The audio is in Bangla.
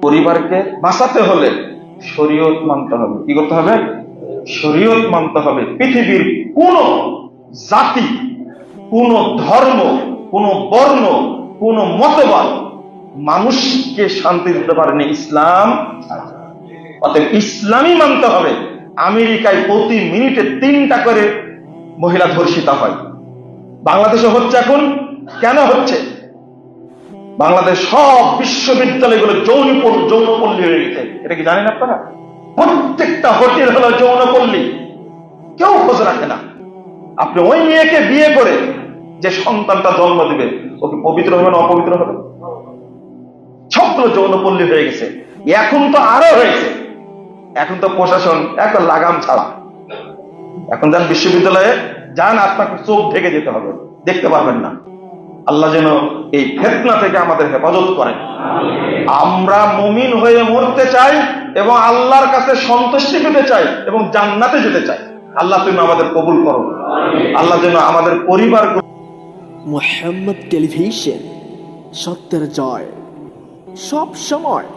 পরিবারকে বাঁচাতে হলে শরীয়ত মানতে হবে। কি করতে হবে? শরীয়ত মানতে হবে। পৃথিবীর কোন জাতি, কোন ধর্ম, কোন বর্ণ, কোন মতবাদ মানুষকে শান্তি দিতে পারেনি ইসলাম। অতএব ইসলামই মানতে হবে। আমেরিকায় প্রতি মিনিটে 3টা করে মহিলা ধর্ষিতা হয়। বাংলাদেশে হচ্ছে এখন। কেন হচ্ছে? বাংলাদেশ সব বিশ্ববিদ্যালয়গুলো যৌনপল্লী হয়ে গেছে। এটা কি জানেন আপনারা? প্রত্যেকটা হোটেল হলো যৌনপল্লী। কেউ খোঁজ রাখে না। আপনি ওই মেয়েকে বিয়ে করে যে সন্তানটা জন্ম দিবে, ওকে পবিত্র হবে না অপবিত্র হবে? সবগুলো যৌনপল্লী হয়ে গেছে। এখন তো আরো হয়েছে। এখন তো প্রশাসন একটা লাগাম ছাড়া। এখন যান বিশ্ববিদ্যালয়ে যান, আপনাকে চোখ ঢেকে যেতে হবে, দেখতে পারবেন না। আল্লাহ যেন এই ফিতনা থেকে আমাদের হেফাজত করেন। আমরা মুমিন হয়ে মরতে চাই এবং আল্লাহর কাছে সন্তুষ্টি পেতে চাই এবং জান্নাতে যেতে চাই। আল্লাহ তুমি আমাদের কবুল করো। আল্লাহ যেন আমাদের পরিবার। মুহাম্মদ টেলিভিশন, সত্যের জয় সব সময়।